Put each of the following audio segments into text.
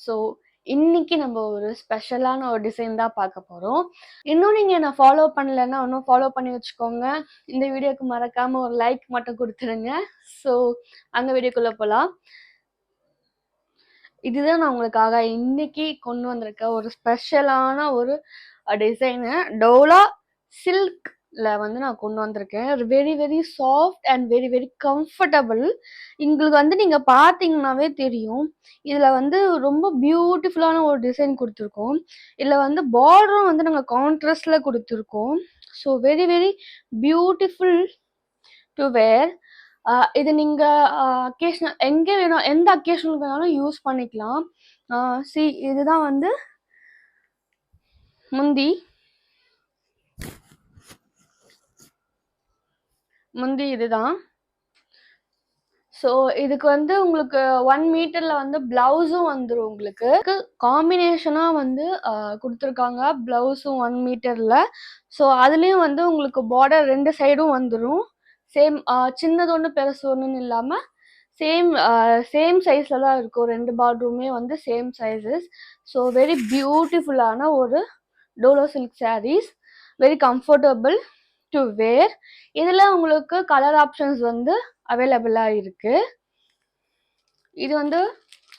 So இன்னைக்கு நம்ம ஒரு ஸ்பெஷலான ஒரு டிசைன் தான் பார்க்க போறோம். இன்னும் நீங்க என்ன ஃபாலோ பண்ணலைன்னா இன்னும் ஃபாலோ பண்ணி வச்சுக்கோங்க. இந்த வீடியோக்கு மறக்காம ஒரு லைக் மட்டும் கொடுத்துருங்க. ஸோ அங்க வீடியோக்குள்ள போலாம். இதுதான் நான் உங்களுக்காக இன்னைக்கு கொண்டு வந்திருக்க ஒரு ஸ்பெஷலான ஒரு டிசைனு. டோலா சில்க்ல வந்து நான் கொண்டு வந்திருக்கேன். Very very soft and very very comfortable. உங்களுக்கு வந்து நீங்க பார்த்தீங்கன்னாவே தெரியும். இதுல வந்து ரொம்ப பியூட்டிஃபுல்லான ஒரு டிசைன் கொடுத்துருக்கோம். இதுல வந்து பார்டரும் வந்து நாங்கள் கான்ட்ராஸ்ட்ல கொடுத்துருக்கோம். So very very beautiful to wear. இது நீங்க அக்கேஷனல் எங்கே வேணும், எந்த அக்கேஷனுக்கு வேணாலும் யூஸ் பண்ணிக்கலாம். இதுதான் வந்து முந்தி இதுதான். ஸோ இதுக்கு வந்து உங்களுக்கு 1 மீட்டர்ல வந்து பிளவுஸும் வந்துடும். உங்களுக்கு காம்பினேஷனாக வந்து கொடுத்துருக்காங்க பிளவுஸும் 1 மீட்டர்ல. ஸோ அதுலேயும் வந்து உங்களுக்கு பார்டர் 2 சைடும் வந்துடும். சேம் சின்னது ஒன்று பெருசு ஒன்றுன்னு இல்லாமல் சேம் சைஸில் தான் இருக்கும். 2 பார்டருமே வந்து சேம் சைஸஸ். ஸோ வெரி பியூட்டிஃபுல்லான ஒரு டோலோ silk saris. Very comfortable to wear. இதில் உங்களுக்கு கலர் ஆப்ஷன்ஸ் வந்து அவைலபிளாக இருக்கு. இது வந்து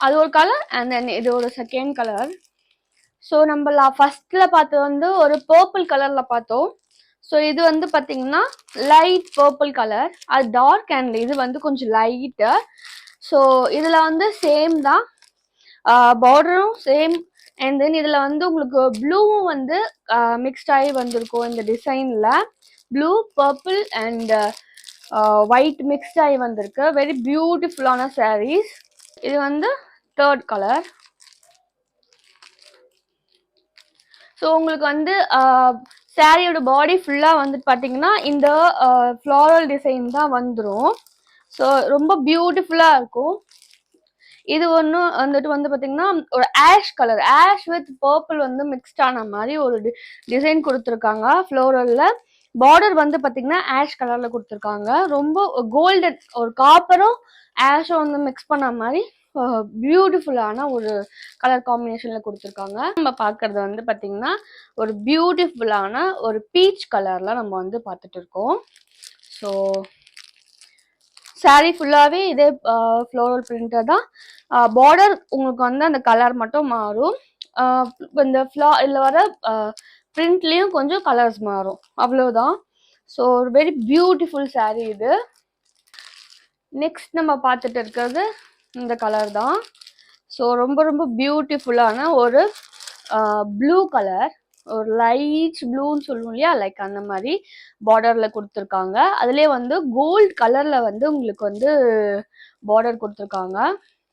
அது ஒரு கலர் அண்ட் தென் இது ஒரு செகண்ட் கலர். ஸோ நம்ம ஃபர்ஸ்ட்ல பார்த்தது வந்து ஒரு பர்பிள் கலர்ல பார்த்தோம். ஸோ இது வந்து பார்த்தீங்கன்னா லைட் பர்பிள் கலர், அது டார்க் அண்ட் இது வந்து கொஞ்சம் லைட்டு. ஸோ இதில் வந்து சேம் தான், பார்டரும் சேம். அண்ட் தென் இதில் வந்து உங்களுக்கு ப்ளூவும் வந்து மிக்ஸ்ட் ஆகி வந்திருக்கும். இந்த டிசைனில் blue purple and white mixed ஆகி வந்திருக்கு. வெரி பியூட்டிஃபுல்லான சாரீஸ். இது வந்து தேர்ட் கலர். ஸோ உங்களுக்கு வந்து சாரியோட பாடி ஃபுல்லாக வந்து பார்த்தீங்கன்னா இந்த ஃப்ளாரல் டிசைன் தான் வந்துடும். ஸோ ரொம்ப பியூட்டிஃபுல்லாக இருக்கும். இது ஒன்று வந்துட்டு வந்து பார்த்தீங்கன்னா ஒரு ash colour, ash with purple வந்து மிக்ஸ்ட் ஆன மாதிரி ஒரு டிசைன் கொடுத்துருக்காங்க ஃப்ளோரலில். பார்டர் வந்து பார்த்தீங்கன்னா ஆஷ் கலரில் கொடுத்துருக்காங்க. ரொம்ப கோல்டன், ஒரு காப்பரும் ஆஷும் வந்து மிக்ஸ் பண்ண மாதிரி பியூட்டிஃபுல்லான ஒரு கலர் காம்பினேஷனில் கொடுத்துருக்காங்க. நம்ம பார்க்கறது வந்து பார்த்தீங்கன்னா ஒரு பியூட்டிஃபுல்லான ஒரு பீச் கலரில் நம்ம வந்து பார்த்துட்டு இருக்கோம். ஸோ சாரீ ஃபுல்லாகவே இதே ஃப்ளோரல் பிரிண்டர் தான். பார்டர் உங்களுக்கு வந்து அந்த கலர் மட்டும் மாறும். இந்த இதில் வர பிரிண்ட்லேயும் கொஞ்சம் கலர்ஸ் மாறும், அவ்வளோதான். ஸோ ஒரு வெரி பியூட்டிஃபுல் சாரீ இது. நெக்ஸ்ட் நம்ம பார்த்துட்டு இருக்கிறது இந்த கலர் தான். ஸோ ரொம்ப ரொம்ப பியூட்டிஃபுல்லான ஒரு ப்ளூ கலர், ஒரு லைட் ப்ளூன்னு சொல்லுவோம் இல்லையா, லைக் அந்த மாதிரி பார்டரில் கொடுத்துருக்காங்க. அதுலேயே வந்து கோல்டு கலரில் வந்து உங்களுக்கு வந்து பார்டர் கொடுத்துருக்காங்க,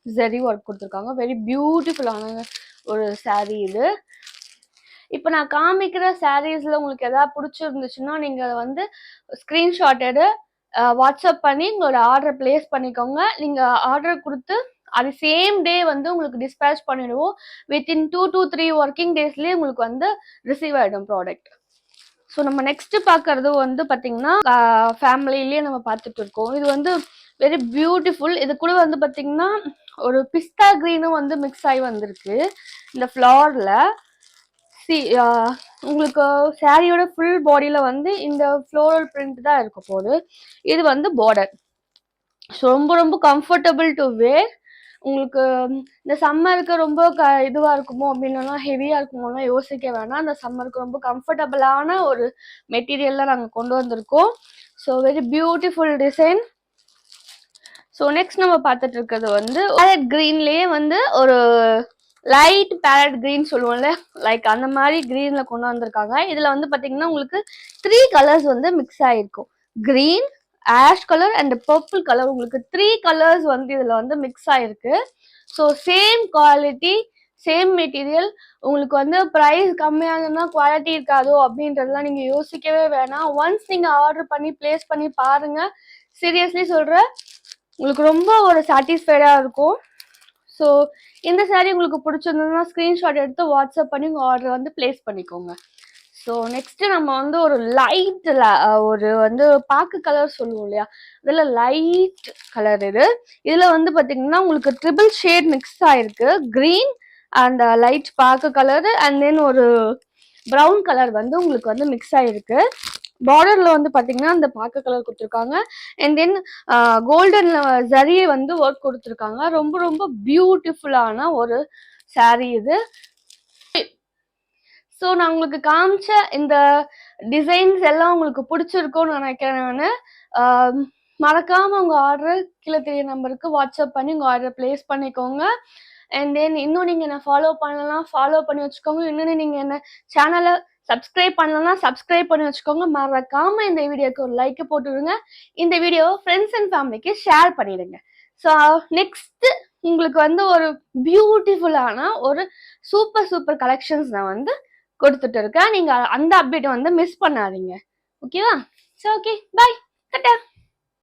ஜெரி ஒர்க் கொடுத்துருக்காங்க. வெரி பியூட்டிஃபுல்லான ஒரு சாரீ இது. இப்போ நான் காமிக்கிற சாரீஸில் உங்களுக்கு எதாவது பிடிச்சிருந்துச்சுன்னா நீங்கள் வந்து ஸ்க்ரீன்ஷாட் எடு, வாட்ஸ்அப் பண்ணி உங்களோட ஆர்டரை பிளேஸ் பண்ணிக்கோங்க. நீங்கள் ஆர்டர் கொடுத்து அது சேம் டே வந்து உங்களுக்கு டிஸ்பேச் பண்ணிடுவோம். வித்தின் 2 to 3 ஒர்க்கிங் டேஸ்லேயே உங்களுக்கு வந்து ரிசீவ் ஆகிடும் ப்ராடக்ட். ஸோ நம்ம நெக்ஸ்ட் பார்க்கறது வந்து பார்த்தீங்கன்னா ஃபேமிலியிலேயே நம்ம பார்த்துட்டு இருக்கோம். இது வந்து வெரி பியூட்டிஃபுல். இது கூட வந்து பார்த்தீங்கன்னா ஒரு பிஸ்தா க்ரீனும் வந்து மிக்ஸ் ஆகி வந்திருக்கு இந்த ஃப்ளாரில். உங்களுக்கு சாரியோட ஃபுல் பாடியில் வந்து இந்த ஃப்ளோரல் பிரிண்ட் தான் இருக்க போகுது. இது வந்து பார்டர். ஸோ ரொம்ப ரொம்ப கம்ஃபர்டபுள் டு வேர். உங்களுக்கு இந்த சம்மருக்கு ரொம்ப இதுவாக இருக்குமோ அப்படின்னா, ஹெவியாக இருக்குமோலாம் யோசிக்க வேணாம். இந்த சம்மருக்கு ரொம்ப கம்ஃபர்டபுளான ஒரு மெட்டீரியல்லாம் நாங்கள் கொண்டு வந்திருக்கோம். So very beautiful design. So next நம்ம பார்த்துட்டு இருக்கிறது வந்து பேரட் க்ரீன்லேயே வந்து ஒரு லைட் பேரட் க்ரீன் சொல்லுவோம்ல, லைக் அந்த மாதிரி க்ரீனில் கொண்டு வந்திருக்காங்க. இதில் வந்து பார்த்தீங்கன்னா உங்களுக்கு 3 கலர்ஸ் வந்து மிக்ஸ் ஆகிருக்கும். Green, ash colour and purple colour. உங்களுக்கு 3 கலர்ஸ் வந்து இதில் வந்து மிக்ஸ் ஆகிருக்கு. So same quality, same material. உங்களுக்கு வந்து ப்ரைஸ் கம்மியானதுன்னா குவாலிட்டி இருக்காதோ அப்படின்றதுலாம் நீங்கள் யோசிக்கவே வேணாம். ஒன்ஸ் நீங்கள் ஆர்டர் பண்ணி பிளேஸ் பண்ணி பாருங்கள். சீரியஸ்லி சொல்கிறேன், உங்களுக்கு ரொம்ப ஒரு சாட்டிஸ்ஃபைடாக இருக்கும். ஸோ இந்த சாரீ உங்களுக்கு பிடிச்சிருந்ததுன்னா ஸ்க்ரீன்ஷாட் எடுத்து வாட்ஸ்அப் பண்ணி உங்கள் ஆர்டர் வந்து பிளேஸ் பண்ணிக்கோங்க. ஸோ நெக்ஸ்ட்டு நம்ம வந்து ஒரு லைட்டில் ஒரு வந்து பாக்கு கலர் சொல்லுவோம் இல்லையா, இதில் லைட் கலர் இது. இதில் வந்து பார்த்தீங்கன்னா உங்களுக்கு ட்ரிபிள் ஷேட் மிக்ஸ் ஆகிருக்கு. க்ரீன் அந்த லைட் பாக்க கலர் அண்ட் தென் ஒரு ப்ரௌன் கலர் வந்து உங்களுக்கு வந்து மிக்ஸ் ஆயிருக்கு. பார்டர்ல வந்து பாத்தீங்கன்னா அந்த பாக்க கலர் கொடுத்துருக்காங்க. அண்ட் தென் கோல்டன்ல ஜரியை வந்து ஒர்க் கொடுத்துருக்காங்க. ரொம்ப ரொம்ப பியூட்டிஃபுல்லான ஒரு சாரீ இது. ஸோ நான் உங்களுக்கு காமிச்ச இந்த டிசைன்ஸ் எல்லாம் உங்களுக்கு பிடிச்சிருக்கும்னு நினைக்கிறேன். நான் மறக்காம உங்க ஆர்டர் கீழே தெரிய நம்பருக்கு வாட்ஸ்அப் பண்ணி உங்க ஆர்டர் பிளேஸ் பண்ணிக்கோங்க. அண்ட் தென் இன்னும் நீங்க என்ன ஃபாலோ பண்ணலாம், ஃபாலோ பண்ணி வச்சுக்கோங்க. இன்னும் நீங்க என்ன சேனலை சப்ஸ்கிரைப் பண்ணலாம், சப்ஸ்கிரைப் பண்ணி வச்சுக்கோங்க. மறக்காம இந்த வீடியோக்கு ஒரு லைக் போட்டுடுங்க. இந்த வீடியோ ஃப்ரெண்ட்ஸ் அண்ட் ஃபேமிலிக்கு ஷேர் பண்ணிடுங்க. ஸோ நெக்ஸ்ட் உங்களுக்கு வந்து ஒரு பியூட்டிஃபுல்லான ஒரு சூப்பர் கலெக்ஷன்ஸ் நான் வந்து கொடுத்துட்டு இருக்கேன். நீங்க அந்த அப்டேட் வந்து மிஸ் பண்ணாதீங்க. ஓகேவா? So okay, bye, Tata.